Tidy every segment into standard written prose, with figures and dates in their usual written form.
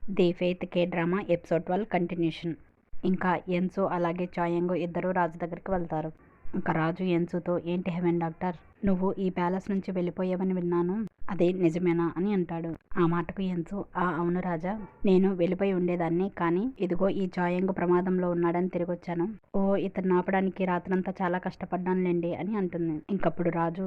The faith K drama episode 12 continuation. ఇంకా ఎన్సు అలాగే చాయంగు ఇద్దరు రాజు దగ్గరికి వెళ్తారు. ఇంకా రాజు ఎన్సుతో, ఏంటి హెవెన్ డాక్టర్, నువ్వు ఈ ప్యాలెస్ నుంచి వెళ్ళిపోయావని విన్నాను, అది నిజమేనా అని అంటాడు. ఆ మాటకు ఎన్సు, అవును రాజా, నేను వెళ్ళిపోయి ఉండేదాన్ని, కానీ ఇదిగో ఈ చాయంగు ప్రమాదంలో ఉన్నాడని తిరిగి వచ్చాను. ఓ, ఇతను ఆపడానికి రాత్రంతా చాలా కష్టపడ్డానులేండి అని అంటుంది. ఇంకప్పుడు రాజు,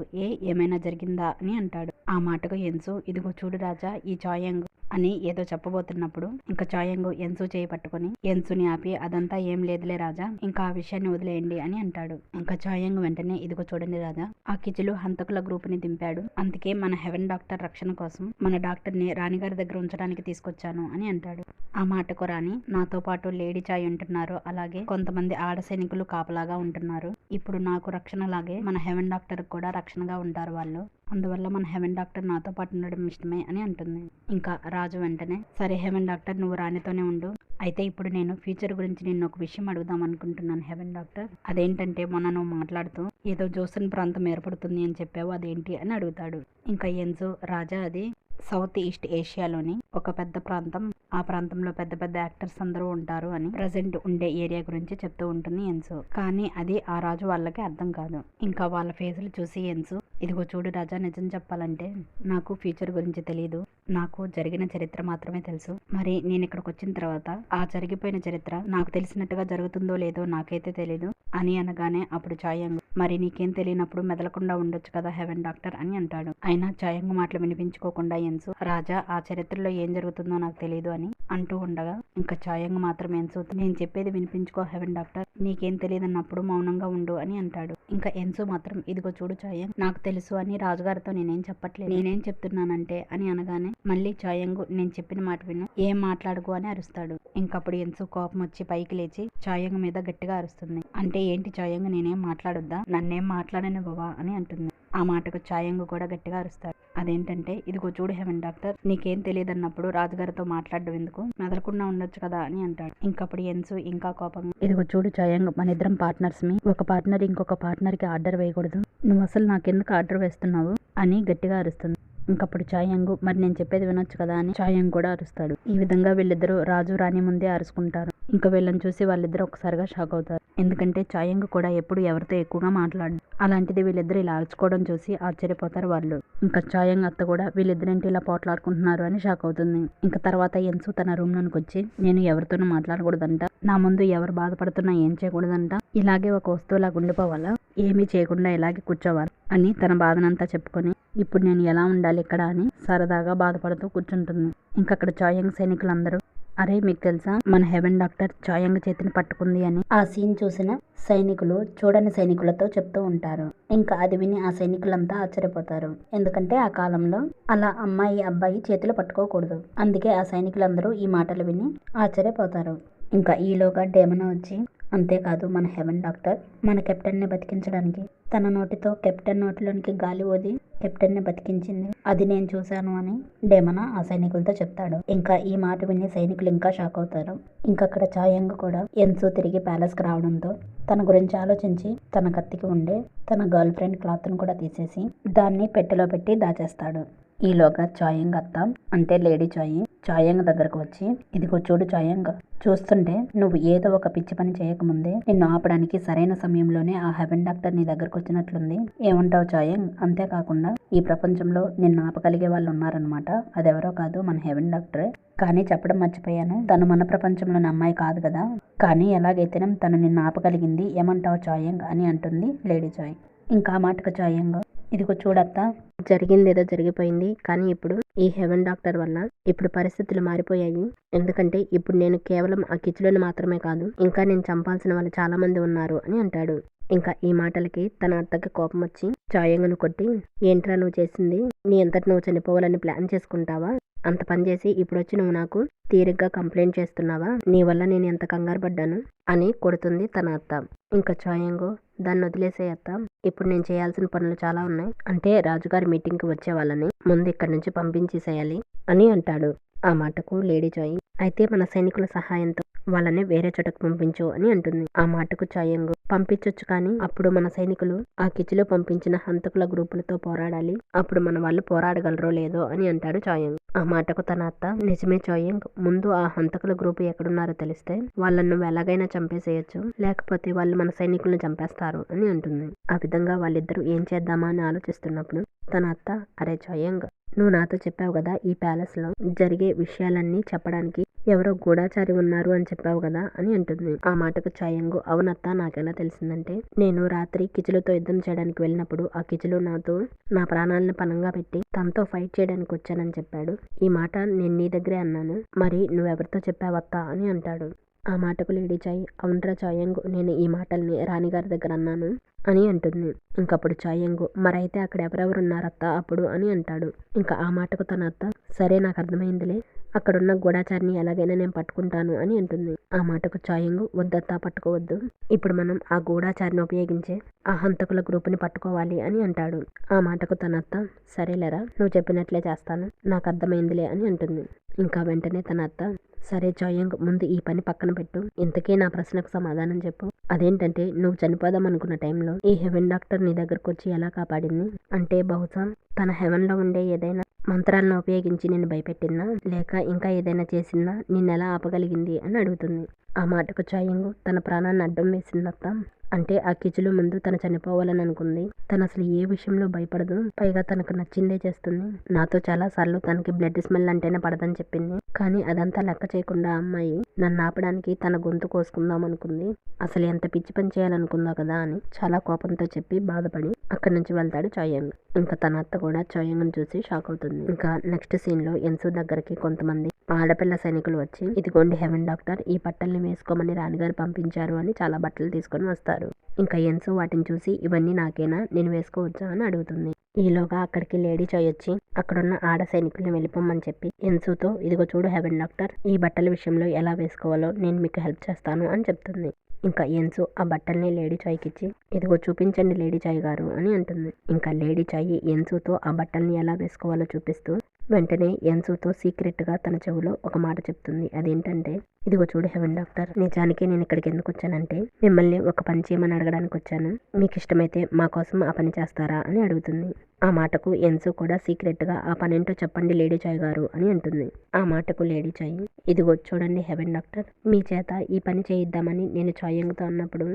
ఏమైనా జరిగిందా అని అంటాడు. ఆ మాటకు ఎన్సు, ఇదిగో చూడు రాజా, ఈ చాయంగు అని ఏదో చెప్పబోతున్నప్పుడు ఇంకా చాయంగు ఎన్సు చేయి పట్టుకుని ఎన్సుని ఆపి, అదంతా ఏం లేదులే రాజా, ఇంకా ఆ విషయాన్ని వదిలేయండి అని అంటాడు. ఇంకా చాయంగు వెంటనే, ఇదిగో చూడండి రాజా, ఆ కిచులు హంతకుల గ్రూప్ ని దింపాడు, అందుకే మన హెవెన్ డాక్టర్ రక్షణ కోసం మన డాక్టర్ ని రాణిగారి దగ్గర ఉంచడానికి తీసుకొచ్చాను అని అంటాడు. ఆ మాటకు రాణి, నాతో పాటు లేడీ చాయ్ ఉంటున్నారు, అలాగే కొంతమంది ఆడ సైనికులు కాపలాగా ఉంటున్నారు. ఇప్పుడు నాకు రక్షణ లాగే మన హెవెన్ డాక్టర్ కూడా రక్షణగా ఉంటారు వాళ్ళు, అందువల్ల మన హెవెన్ డాక్టర్ నాతో పాటు ఉండడం ఇష్టమే అని అంటుంది. ఇంకా రాజు వెంటనే, సరే హెవెన్ డాక్టర్, నువ్వు రాణితోనే ఉండు, అయితే ఇప్పుడు నేను ఫ్యూచర్ గురించి నిన్ను ఒక విషయం అడుగుదాం అనుకుంటున్నాను హెవెన్ డాక్టర్. అదేంటంటే, మొన్న నువ్వు మాట్లాడుతూ ఏదో జోసన్ ప్రాంతం ఏర్పడుతుంది అని చెప్పావు, అదేంటి అని అడుగుతాడు. ఇంకా ఎన్సు, రాజా, అది సౌత్ ఈస్ట్ ఏషియాలోని ఒక పెద్ద ప్రాంతం, ఆ ప్రాంతంలో పెద్ద పెద్ద యాక్టర్స్ అందరూ ఉంటారు అని ప్రజెంట్ ఉండే ఏరియా గురించి చెప్తూ ఉంటుంది ఎన్సు. కానీ అది ఆ రాజు వాళ్ళకి అర్థం కాదు. ఇంకా వాళ్ళ ఫేసులు చూసి ఎన్సు, ఇదిగో చూడు రాజా, నిజం చెప్పాలంటే నాకు ఫ్యూచర్ గురించి తెలియదు, నాకు జరిగిన చరిత్ర మాత్రమే తెలుసు. మరి నేను ఇక్కడికి వచ్చిన తర్వాత ఆ జరిగిపోయిన చరిత్ర నాకు తెలిసినట్టుగా జరుగుతుందో లేదో నాకైతే తెలీదు అని అనగానే అప్పుడు చాయంగ్, మరి నీకేం తెలియనప్పుడు మెదలకుండా ఉండొచ్చు కదా హెవెన్ డాక్టర్ అని అంటాడు. అయినా చాయంగ్ మాటలు వినిపించుకోకుండా ఎన్సు, రాజా, ఆ చరిత్రలో ఏం జరుగుతుందో నాకు తెలియదు అని అంటూ ఉండగా ఇంకా చాయంగ్ మాత్రం ఎన్సు, నేను చెప్పేది వినిపించుకో హెవెన్ డాక్టర్, నీకేం తెలియదన్నప్పుడు మౌనంగా ఉండు అని అంటాడు. ఇంకా ఎన్సు మాత్రం, ఇదిగో చూడు చాయంగ్, నాకు తెలుసు అని రాజుగారితో నేనేం చెప్పట్లేదు, నేనేం చెప్తున్నానంటే అని అనగానే మళ్ళీ చాయంగు, నేను చెప్పిన మాట విను, ఏం మాట్లాడుకో అని అరుస్తాడు. ఇంకప్పుడు ఎన్సు కోపం వచ్చి పైకి లేచి చాయంగ్ మీద గట్టిగా అరుస్తుంది. అంటే ఏంటి చాయంగ్, నేనేం మాట్లాడొద్దా, నన్నేం మాట్లాడనివ్వవా అని అంటుంది. ఆ మాటకు చాయంగు కూడా గట్టిగా అరుస్తాడు. అదేంటంటే, ఇదిగో చూడు హెవెన్ డాక్టర్, నీకేం తెలియదన్నప్పుడు రాజుగారితో మాట్లాడడం ఎందుకు, మెదలకుండా ఉండొచ్చు కదా అని అంటాడు. ఇంకప్పుడు ఎన్సు ఇంకా కోపంగా, ఇదిగో చూడు చాయంగ్, మన ఇద్దరం పార్ట్నర్స్ మీ, ఒక పార్ట్నర్ ఇంకొక పార్ట్నర్ కి ఆర్డర్ వేయకూడదు, నువ్వు అసలు నాకెందుకు ఆర్డర్ వేస్తున్నావు అని గట్టిగా అరుస్తుంది. ఇంకప్పుడు చాయంగు, మరి నేను చెప్పేది వినొచ్చు కదా అని చాయంగ్ కూడా అరుస్తాడు. ఈ విధంగా వీళ్ళిద్దరూ రాజు రాణి ముందే అరుచుకుంటారు. ఇంకా వీళ్ళని చూసి వాళ్ళిద్దరూ ఒకసారిగా షాక్ అవుతారు. ఎందుకంటే చాయంగ్ కూడా ఎప్పుడు ఎవరితో ఎక్కువగా మాట్లాడు, అలాంటిది వీళ్ళిద్దరు ఇలా అరుచుకోవడం చూసి ఆశ్చర్యపోతారు వాళ్ళు. ఇంకా చాయంగ్ అత్త కూడా వీళ్ళిద్దరేంటి ఇలా పోట్లాడుకుంటున్నారు అని షాక్ అవుతుంది. ఇంకా తర్వాత ఎన్సు తన రూమ్ లోనికి వచ్చి, నేను ఎవరితోనూ మాట్లాడకూడదంట, నా ముందు ఎవరు బాధపడుతున్నా ఏం చేయకూడదంట, ఇలాగే ఒక వస్తువులాగా ఉండిపోవాలా, ఏమీ చేయకుండా ఇలాగే కూర్చోవాలి అని తన బాధనంతా చెప్పుకొని, ఇప్పుడు నేను ఎలా ఉండాలి ఇక్కడ అని సరదాగా బాధపడుతూ కూర్చుంటుంది. ఇంకక్కడ చాయంగ్ సైనికులందరూ, అరే మీకు తెలుసా, మన హెవెన్ డాక్టర్ చాయంగ్ చేతిని పట్టుకుంది అని ఆ సీన్ చూసిన సైనికులు చూడని సైనికులతో చెప్తూ ఉంటారు. ఇంకా అది విని ఆ సైనికులంతా ఆశ్చర్యపోతారు. ఎందుకంటే ఆ కాలంలో అలా అమ్మాయి అబ్బాయి చేతులు పట్టుకోకూడదు, అందుకే ఆ సైనికులందరూ ఈ మాటలు విని ఆశ్చర్యపోతారు. ఇంకా ఈలోగా డేమన వచ్చి, అంతేకాదు మన హెవెన్ డాక్టర్ మన కెప్టెన్ని బతికించడానికి తన నోటితో కెప్టెన్ నోటిలోనికి గాలి ఊది కెప్టెన్ని బతికించింది, అది నేను చూశాను అని డేమన ఆ సైనికులతో చెప్తాడు. ఇంకా ఈ మాట విని సైనికులు ఇంకా షాక్ అవుతారు. ఇంకక్కడ చాయంగ్ కూడా ఎన్సు తిరిగి ప్యాలెస్ కి రావడంతో తన గురించి ఆలోచించి తన కత్తికి ఉండే తన గర్ల్ ఫ్రెండ్ క్లాత్ ను కూడా తీసేసి దాన్ని పెట్టెలో పెట్టి దాచేస్తాడు. ఈలోగా చాయంగ్ అత్త, అంటే లేడీ చాయి, చాయంగ్ దగ్గరకు వచ్చి, ఇదిగో చూడు చాయంగ్, చూస్తుంటే నువ్వు ఏదో ఒక పిచ్చి పని చేయకముందే నిన్ను ఆపడానికి సరైన సమయంలోనే ఆ హెవెన్ డాక్టర్ నీ దగ్గరకు వచ్చినట్లుంది, ఏమంటావు చాయంగ్, అంతేకాకుండా ఈ ప్రపంచంలో నిన్ను ఆపగలిగే వాళ్ళు ఉన్నారనమాట, అదెవరో కాదు మన హెవెన్ డాక్టరే, కానీ చెప్పడం మర్చిపోయాను, తను మన ప్రపంచంలోని అమ్మాయి కాదు కదా, కానీ ఎలాగైతేనే తను నిన్ను ఆపగలిగింది, ఏమంటావు చాయంగ్ అని అంటుంది లేడీ చాయ్. ఇంకా ఆ మాటకు చాయంగ్, ఇదిగో చూడత్తా, జరిగింది ఏదో జరిగిపోయింది, కానీ ఇప్పుడు ఈ హెవెన్ డాక్టర్ వల్ల ఇప్పుడు పరిస్థితులు మారిపోయాయి, ఎందుకంటే ఇప్పుడు నేను కేవలం ఆ కిచులను మాత్రమే కాదు, ఇంకా నేను చంపాల్సిన వాళ్ళు చాలా మంది ఉన్నారు అని అంటాడు. ఇంకా ఈ మాటలకి తన అత్తకి కోపం వచ్చి చాయంగ్ను కొట్టి, ఏంట్రా నువ్వు చేసింది, నీ అంతటి నువ్వు చనిపోవాలని ప్లాన్ చేసుకుంటావా, అంత పని చేసి ఇప్పుడు వచ్చి నువ్వు నాకు తీరిగ్గా కంప్లైంట్ చేస్తున్నావా, నీ వల్ల నేను ఎంత కంగారు పడ్డాను అని కొడుతుంది తన అత్త. ఇంకా చాయంగు, దాన్ని వదిలేసే అత్త, ఇప్పుడు నేను చేయాల్సిన పనులు చాలా ఉన్నాయి, అంటే రాజుగారి మీటింగ్కి వచ్చే వాళ్ళని ముందు ఇక్కడి నుంచి పంపించేసేయాలి అని అంటాడు. ఆ మాటకు లేడీ చాయి, అయితే మన సైనికుల సహాయంతో వాళ్ళని వేరే చోటకు పంపించు అని అంటుంది. ఆ మాటకు చాయంగు పంపించొచ్చు, కానీ అప్పుడు మన సైనికులు ఆ కిచిలో పంపించిన హంతకుల గ్రూపులతో పోరాడాలి. అప్పుడు మన వాళ్ళు పోరాడగలరో లేదో అని అంటాడు చాయంగ్. ఆ మాటకు తన అత్త, నిజమే చాయంగ్, ముందు ఆ హంతకుల గ్రూపు ఎక్కడున్నారో తెలిస్తే వాళ్ళను నువ్వు ఎలాగైనా చంపేసేయచ్చు, లేకపోతే వాళ్ళు మన సైనికులను చంపేస్తారు అని అంటుంది. ఆ విధంగా వాళ్ళిద్దరూ ఏం చేద్దామా అని ఆలోచిస్తున్నప్పుడు తన అత్త, అరే చాయంగ్, నువ్వు నాతో చెప్పావు కదా ఈ ప్యాలెస్ లో జరిగే విషయాలన్నీ చెప్పడానికి ఎవరో గూఢాచారి ఉన్నారు అని చెప్పావు కదా అని అంటుంది. ఆ మాటకు చాయంగు, అవునత్త, నాకెలా తెలిసిందంటే నేను రాత్రి కిచులుతో యుద్ధం చేయడానికి వెళ్ళినప్పుడు ఆ కిచులు నాతో నా ప్రాణాలను పణంగా పెట్టి తనతో ఫైట్ చేయడానికి వచ్చానని చెప్పాడు. ఈ మాట నేను నీ దగ్గరే అన్నాను, మరి నువ్వెవరితో చెప్పావత్తా అని అంటాడు. ఆ మాటకు లేడీ చాయ్, అవునరా చాయంగు, నేను ఈ మాటల్ని రాణిగారి దగ్గర అన్నాను అని అంటుంది. ఇంకప్పుడు చాయంగు, మరైతే అక్కడ ఎవరెవరున్నారత్తా అప్పుడు అని అంటాడు. ఇంకా ఆ మాటకు తన అత్త, సరే నాకు అర్థమైందిలే, అక్కడున్న గూఢాచారిని ఎలాగైనా నేను పట్టుకుంటాను అని అంటుంది. ఆ మాటకు చాయంగు, వద్దత్తా, పట్టుకోవద్దు, ఇప్పుడు మనం ఆ గూఢాచారిని ఉపయోగించే ఆ హంతకుల గ్రూపుని పట్టుకోవాలి అని అంటాడు. ఆ మాటకు తన అత్త, సరేలేరా, నువ్వు చెప్పినట్లే చేస్తాను, నాకు అర్థమైందిలే అని అంటుంది. ఇంకా వెంటనే తన అత్త, సరే చాయంగ్, ముందు ఈ పని పక్కన పెట్టు, ఇంతకీ నా ప్రశ్నకు సమాధానం చెప్పు. అదేంటంటే నువ్వు చనిపోదాం అనుకున్న టైంలో ఈ హెవెన్ డాక్టర్ నీ దగ్గరకు వచ్చి ఎలా కాపాడింది? అంటే బహుశా తన హెవెన్లో ఉండే ఏదైనా మంత్రాలను ఉపయోగించి నిన్ను భయపెట్టిందా, లేక ఇంకా ఏదైనా చేసిందా, నిన్నెలా ఆపగలిగింది అని అడుగుతుంది. ఆ మాటకు చాయంగు, తన ప్రాణాన్ని అడ్డం వేసిందత్త, అంటే ఆ కిచులు ముందు తను చనిపోవాలని అనుకుంది, తను అసలు ఏ విషయంలో భయపడదు, పైగా తనకు నచ్చిందే చేస్తుంది. నాతో చాలా సార్లు తనకి బ్లడ్ స్మెల్ అంటేనే పడదని చెప్పింది, కానీ అదంతా లెక్క చేయకుండా అమ్మాయి నన్ను ఆపడానికి తన గొంతు కోసుకుందాం అనుకుంది, అసలు ఎంత పిచ్చి పని చేయాలనుకుందో కదా అని చాలా కోపంతో చెప్పి బాధపడి అక్కడి నుంచి వెళ్తాడు చాయంగ్. ఇంకా తన అత్త కూడా చాయంగ్ని చూసి షాక్ అవుతుంది. ఇంకా నెక్స్ట్ సీన్ లో ఎన్సు దగ్గరికి కొంతమంది ఆడపిల్ల సైనికులు వచ్చి, ఇదిగోండి హెవెన్ డాక్టర్, ఈ బట్టల్ని వేసుకోమని రాణిగారు పంపించారు అని చాలా బట్టలు తీసుకొని వస్తారు. ఇంకా ఎన్సు వాటిని చూసి, ఇవన్నీ నాకేనా, నేను వేసుకోవచ్చా అని అడుగుతుంది. ఈలోగా అక్కడికి లేడీ చాయ్ వచ్చి అక్కడున్న ఆడ సైనికుల్ని వెళ్ళిపోమని చెప్పి ఎన్సుతో, ఇదిగో చూడు హెవెన్ డాక్టర్, ఈ బట్టల విషయంలో ఎలా వేసుకోవాలో నేను మీకు హెల్ప్ చేస్తాను అని చెప్తుంది. ఇంకా ఎన్సు ఆ బట్టల్ని లేడీ చాయ్కి ఇచ్చి, ఇదిగో చూపించండి లేడీ చాయ్ గారు అని అంటుంది. ఇంకా లేడీ చాయ్ ఎన్సుతో ఆ బట్టల్ని ఎలా వేసుకోవాలో చూపిస్తూ వెంటనే ఎన్సుతో సీక్రెట్గా తన చెవిలో ఒక మాట చెప్తుంది. అదేంటంటే, ఇదిగో చూడు హెవెన్ డాక్టర్, నిజానికి నేను ఇక్కడికి ఎందుకు వచ్చానంటే మిమ్మల్ని ఒక పని చేయమని అడగడానికి వచ్చాను, మీకు ఇష్టమైతే మా కోసం ఆ పని చేస్తారా అని అడుగుతుంది. ఆ మాటకు ఎన్సు కూడా సీక్రెట్గా, ఆ పనేంటో చెప్పండి లేడీ చాయ్ గారు అని అంటుంది. ఆ మాటకు లేడీ చాయ్, ఇదిగో చూడండి హెవెన్ డాక్టర్, మీ చేత ఈ పని చేయిద్దామని నేను చాయంగ్తో అన్నప్పుడు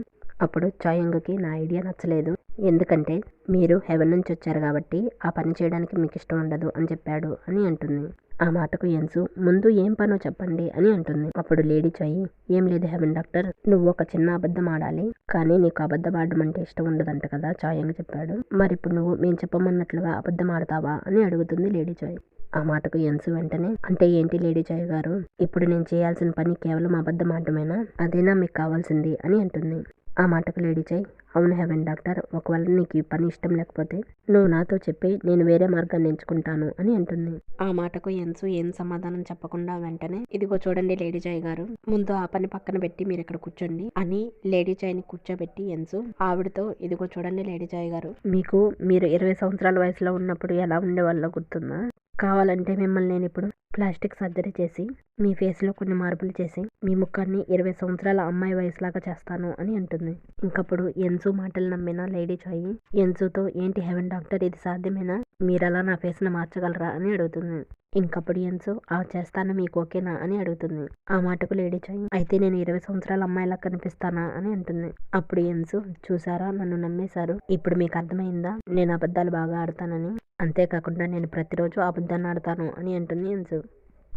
అప్పుడు చాయంగ్కి నా ఐడియా నచ్చలేదు, ఎందుకంటే మీరు హెవెన్ నుంచి వచ్చారు కాబట్టి ఆ పని చేయడానికి మీకు ఇష్టం ఉండదు అని చెప్పాడు అని అంటుంది. ఆ మాటకు ఎన్సు, ముందు ఏం పనో చెప్పండి అని అంటుంది. అప్పుడు లేడీ చాయ్, ఏం లేదు హెవెన్ డాక్టర్, నువ్వు ఒక చిన్న అబద్ధం ఆడాలి, కానీ నీకు అబద్ధం ఆడడం అంటే ఇష్టం ఉండదంట కదా చాయంగ్ చెప్పాడు, మరి ఇప్పుడు నువ్వు మేము చెప్పమన్నట్లుగా అబద్ధం ఆడతావా అని అడుగుతుంది లేడీ చాయ్. ఆ మాటకు ఎన్సు వెంటనే, అంటే ఏంటి లేడీ చాయ్ గారు, ఇప్పుడు నేను చేయాల్సిన పని కేవలం అబద్ధం ఆడమేనా, అదేనా మీకు కావాల్సింది అని అంటుంది. ఆ మాటకు లేడీ చాయ్, అవును హెవెన్ డాక్టర్, ఒకవేళ నీకు ఈ పని ఇష్టం లేకపోతే నువ్వు నాతో చెప్పి నేను వేరే మార్గాన్ని ఎంచుకుంటాను అని అంటుంది. ఆ మాటకు ఎన్సు ఏం సమాధానం చెప్పకుండా వెంటనే, ఇదిగో చూడండి లేడీ చాయ్ గారు, ముందు ఆ పని పక్కన పెట్టి మీరు ఇక్కడ కూర్చోండి అని లేడీ చాయ్ని కూర్చోబెట్టి ఎన్సు ఆవిడతో, ఇదిగో చూడండి లేడీ చాయ్ గారు, మీకు మీరు 20 సంవత్సరాల వయసులో ఉన్నప్పుడు ఎలా ఉండేవాళ్ళో గుర్తుందా, కావాలంటే మిమ్మల్ని నేను ఇప్పుడు ప్లాస్టిక్ సర్జరీ చేసి మీ ఫేస్లో కొన్ని మార్పులు చేసి మీ ముఖాన్ని 20 సంవత్సరాల అమ్మాయి వయసులాగా చేస్తాను అని అంటుంది. ఇంకప్పుడు ఎన్సు మాటలు నమ్మిన లేడీ చాయ్ ఎన్సుతో, ఏంటి హెవెన్ డాక్టర్, ఇది సాధ్యమేనా, మీరలా నా ఫేస్ను మార్చగలరా అని అడుగుతుంది. ఇంకప్పుడు ఎన్సు, ఆ చేస్తాను, మీకు ఓకేనా అని అడుగుతుంది. ఆ మాటకు లేడీ చాయ్, అయితే నేను 20 సంవత్సరాల అమ్మాయిలా కనిపిస్తానా అని అంటుంది. అప్పుడు ఎన్సు, చూసారా, నన్ను నమ్మేశారు, ఇప్పుడు మీకు అర్థమైందా నేను అబద్ధాలు బాగా ఆడతానని, అంతేకాకుండా నేను ప్రతిరోజు అబద్ధాన్ని ఆడతాను అని అంటుంది ఎన్సు.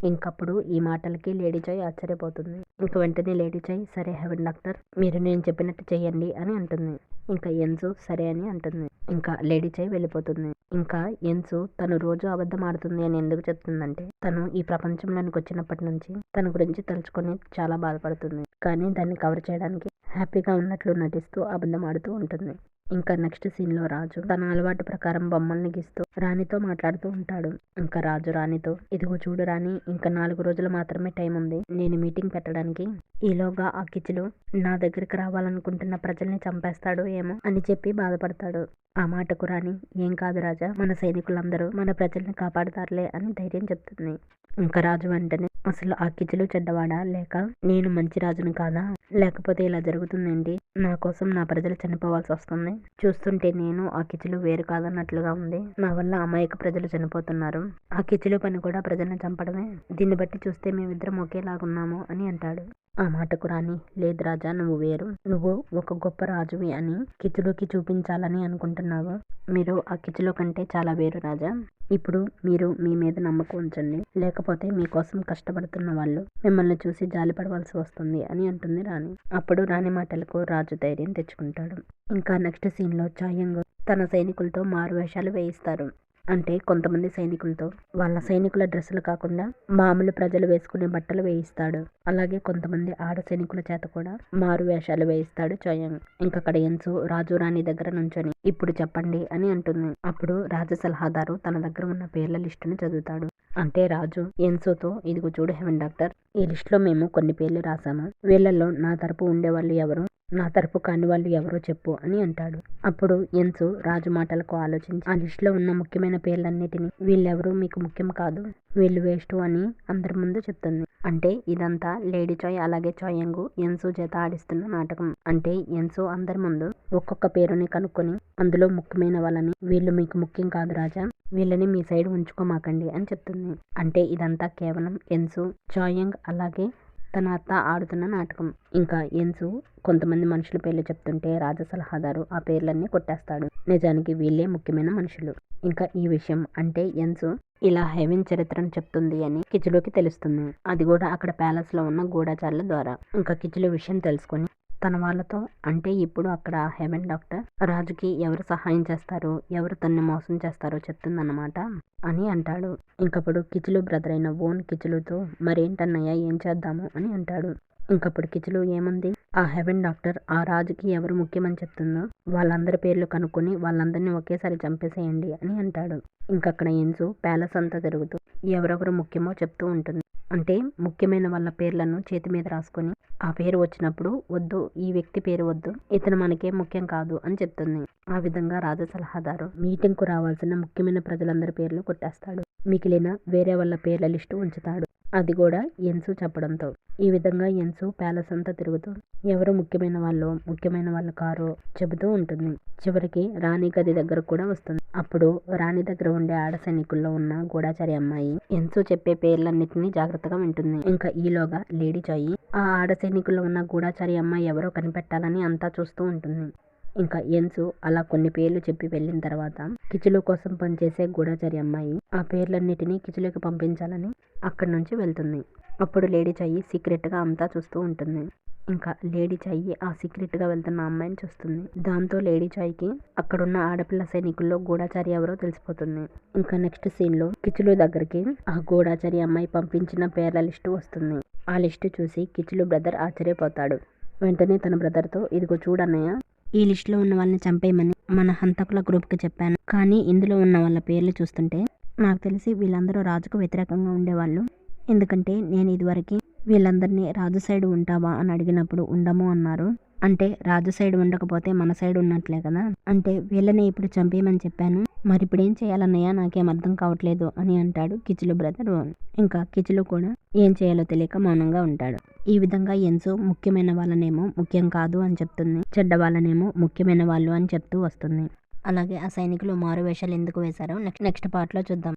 ఇంకప్పుడు ఈ మాటలకి లేడీ చాయ్ ఆశ్చర్యపోతుంది. ఇంక వెంటనే లేడీ చాయ్, సరే హెవెన్ డాక్టర్, మీరు నేను చెప్పినట్టు చెయ్యండి అని అంటుంది. ఇంకా ఎన్సు సరే అని అంటుంది. ఇంకా లేడీ చాయ్ వెళ్ళిపోతుంది. ఇంకా ఎన్సు తను రోజు అబద్ధం ఆడుతుంది అని ఎందుకు చెప్తుందంటే, తను ఈ ప్రపంచంలోనికి వచ్చినప్పటి నుంచి తన గురించి తలుచుకొని చాలా బాధపడుతుంది, కానీ దాన్ని కవర్ చేయడానికి హ్యాపీగా ఉన్నట్లు నటిస్తూ అబద్ధం ఆడుతూ ఉంటుంది. ఇంకా నెక్స్ట్ సీన్లో రాజు తన అలవాటు ప్రకారం బొమ్మల్ని గీస్తూ రాణితో మాట్లాడుతూ ఉంటాడు. ఇంకా రాజు రాణితో, ఇదిగో చూడు రాణి, ఇంకా 4 రోజులు మాత్రమే టైం ఉంది నేను మీటింగ్ పెట్టడానికి. ఈలోగా ఆ కిచులు నా దగ్గరికి రావాలనుకుంటున్న ప్రజల్ని చంపేస్తాడు ఏమో అని చెప్పి బాధపడతాడు. ఆ మాటకు రాణి, ఏం కాదు రాజా, మన సైనికులందరూ మన ప్రజల్ని కాపాడుతారులే అని ధైర్యం చెప్తుంది. ఇంకా రాజు వెంటనే, అసలు ఆ కిచులు చెడ్డవాడా, లేక నేను మంచి రాజును కాదా, లేకపోతే ఇలా జరుగుతుందేంటి, నా కోసం నా ప్రజలు చనిపోవాల్సి వస్తుంది, చూస్తుంటే నేను ఆ కిచులు వేరు కాదన్నట్లుగా ఉంది, నా వల్ల అమాయక ప్రజలు చనిపోతున్నారు, ఆ కిచులు పని కూడా ప్రజల్ని చంపడమే, దీన్ని బట్టి చూస్తే మేమిద్దరం ఒకేలాగున్నాము అని అంటాడు. ఆ మాటకు రాణి, లేదు రాజా, నువ్వు వేరు, నువ్వు ఒక గొప్ప రాజువి అని కిచులుకి చూపించాలని అనుకుంటున్నావు, మీరు ఆ కిచులు కంటే చాలా వేరు రాజా, ఇప్పుడు మీరు మీ మీద నమ్మకం ఉంచండి, లేకపోతే మీకోసం కష్టపడుతున్న వాళ్ళు మిమ్మల్ని చూసి జాలిపడవలసి వస్తుంది అని అంటుంది రాణి. అప్పుడు రాణి మాటలకు రాజు ధైర్యం తెచ్చుకుంటాడు. ఇంకా నెక్స్ట్ సీన్లో చాయంగ్ తన సైనికులతో మారువేషాలు వేయిస్తారు. అంటే కొంతమంది సైనికులతో వాళ్ళ సైనికుల డ్రెస్సులు కాకుండా మామూలు ప్రజలు వేసుకునే బట్టలు వేయిస్తాడు. అలాగే కొంతమంది ఆడ సైనికుల చేత కూడా మారు వేషాలు వేయిస్తాడు చాయంగ్. ఇంకక్కడ ఎన్సు రాజు రాణి దగ్గర నుంచొని, ఇప్పుడు చెప్పండి అని అంటుంది. అప్పుడు రాజు సలహాదారు తన దగ్గర ఉన్న పేర్ల లిస్టును చదువుతాడు. అంటే రాజు ఎన్సుతో, ఇదిగో చూడు హెవెన్ డాక్టర్, ఈ లిస్టులో మేము కొన్ని పేర్లు రాసాము, వీళ్ళల్లో నా తరపు ఉండేవాళ్ళు ఎవరు, నా తరపు కాని వాళ్ళు ఎవరో చెప్పు అని అంటాడు. అప్పుడు ఎన్సు రాజు మాటలకు ఆలోచించి ఆ లిస్టులో ఉన్న ముఖ్యమైన పేర్లన్నిటినీ, వీళ్ళెవరూ మీకు ముఖ్యం కాదు, వీళ్ళు వేస్ట్ అని అందరి ముందు చెప్తుంది. అంటే ఇదంతా లేడీ చాయ్ అలాగే చాయంగు ఎన్సు చేత ఆడిస్తున్న నాటకం. అంటే ఎన్సు అందరి ముందు ఒక్కొక్క పేరుని కనుక్కొని అందులో ముఖ్యమైన వాళ్ళని, వీళ్ళు మీకు ముఖ్యం కాదు రాజా, వీళ్ళని మీ సైడ్ ఉంచుకోమాకండి అని చెప్తుంది. అంటే ఇదంతా కేవలం ఎన్సు, చాయంగ్ అలాగే తన అత్త ఆడుతున్న నాటకం. ఇంకా ఎన్సు కొంతమంది మనుషుల పేర్లు చెప్తుంటే రాజ సలహాదారు ఆ పేర్లన్నీ కొట్టేస్తాడు. నిజానికి వీళ్ళే ముఖ్యమైన మనుషులు. ఇంకా ఈ విషయం అంటే ఎన్సు ఇలా హెవెన్ చరిత్రను చెప్తుంది అని కిచులుకి తెలుస్తుంది. అది కూడా అక్కడ ప్యాలెస్ లో ఉన్న గూఢచారుల ద్వారా. ఇంకా కిచులు విషయం తెలుసుకొని తన వాళ్ళతో, అంటే ఇప్పుడు అక్కడ హెవెన్ డాక్టర్ రాజుకి ఎవరు సహాయం చేస్తారు, ఎవరు తన్ని మోసం చేస్తారో చెప్తుందన్నమాట అని అంటాడు. ఇంకప్పుడు కిచులు బ్రదర్ అయిన ఓన్ కిచులుతో, మరేంటన్నయ్య ఏం చేద్దాము అని అంటాడు. ఇంకప్పుడు కిచులు ఏముంది, ఆ హెవెన్ డాక్టర్ ఆ రాజుకి ఎవరు ముఖ్యమని చెప్తుందో వాళ్ళందరి పేర్లు కనుక్కొని వాళ్ళందరినీ ఒకేసారి చంపేసేయండి అని అంటాడు. ఇంకక్కడ ఎన్సు ప్యాలెస్ అంతా తిరుగుతూ ఎవరెవరు ముఖ్యమో చెప్తూ ఉంటుంది. అంటే ముఖ్యమైన వాళ్ళ పేర్లను చేతి మీద రాసుకొని ఆ పేరు వచ్చినప్పుడు, వద్దు ఈ వ్యక్తి పేరు వద్దు, ఇతను మనకే ముఖ్యం కాదు అని చెప్తుంది. ఆ విధంగా రాజ సలహాదారు మీటింగ్ కు రావాల్సిన ముఖ్యమైన ప్రజలందరి పేర్లు కొట్టేస్తాడు. మిగిలిన వేరే వాళ్ళ పేర్ల లిస్టు ఉంచుతాడు. అది కూడా ఎన్సు చెప్పడంతో. ఈ విధంగా ఎన్సు ప్యాలెస్ అంతా తిరుగుతూ ఎవరు ముఖ్యమైన వాళ్ళు కారో చెబుతూ ఉంటుంది. చివరికి రాణి గది దగ్గర కూడా వస్తుంది. అప్పుడు రాణి దగ్గర ఉండే ఆడ సైనికుల్లో ఉన్న గూఢచారి అమ్మాయి ఎన్సు చెప్పే పేర్లన్నిటినీ జాగ్రత్తగా వింటుంది. ఇంకా ఈలోగా లేడీ చాయి ఆ ఆడ సైనికుల్లో ఉన్న గూఢచారి అమ్మాయి ఎవరో కనిపెట్టాలని అంతా చూస్తూ ఉంటుంది. ఇంకా ఎన్సు అలా కొన్ని పేర్లు చెప్పి వెళ్ళిన తర్వాత కిచులు కోసం పనిచేసే గూఢచారి అమ్మాయి ఆ పేర్లన్నిటినీ కిచులుకి పంపించాలని అక్కడి నుంచి వెళ్తుంది. అప్పుడు లేడీ చాయి సీక్రెట్ గా అంతా చూస్తూ ఉంటుంది. ఇంకా లేడీ చాయి ఆ సీక్రెట్ గా వెళ్తున్న అమ్మాయిని చూస్తుంది. దాంతో లేడీ చాయికి అక్కడున్న ఆడపిల్ల సైనికుల్లో గూఢచారి ఎవరో తెలిసిపోతుంది. ఇంకా నెక్స్ట్ సీన్ లో కిచులు దగ్గరికి ఆ గూఢచారి అమ్మాయి పంపించిన పేర్ల లిస్టు వస్తుంది. ఆ లిస్టు చూసి కిచులు బ్రదర్ ఆశ్చర్యపోతాడు. వెంటనే తన బ్రదర్ తో, ఇదిగో చూడన్నయ్య, ఈ లిస్టులో ఉన్న వాళ్ళని చంపేయమని మన హంతకుల గ్రూప్కి చెప్పాను, కానీ ఇందులో ఉన్న వాళ్ళ పేర్లు చూస్తుంటే నాకు తెలిసి వీళ్ళందరూ రాజుకు వ్యతిరేకంగా ఉండేవాళ్ళు, ఎందుకంటే నేను ఇదివరకు వీళ్ళందరినీ రాజు సైడ్ ఉంటావా అని అడిగినప్పుడు ఉండము అన్నారు, అంటే రాజు సైడ్ ఉండకపోతే మన సైడ్ ఉన్నట్లే కదా, అంటే వీళ్ళని ఇప్పుడు చంపేయమని చెప్పాను, మరి ఇప్పుడు ఏం చేయాలన్నయ్య నాకేం అర్థం కావట్లేదు అని అంటాడు కిచులు బ్రదర్ ఓన్. ఇంకా కిచులు కూడా ఏం చేయాలో తెలియక మౌనంగా ఉంటాడు. ఈ విధంగా ఎన్సు ముఖ్యమైన వాళ్ళనేమో ముఖ్యం కాదు అని చెప్తుంది, చెడ్డ వాళ్ళనేమో ముఖ్యమైన వాళ్ళు అని చెప్తూ వస్తుంది. అలాగే ఆ సైనికులు మారు వేషాలు ఎందుకు వేశారో నెక్స్ట్ పార్ట్లో చూద్దాం.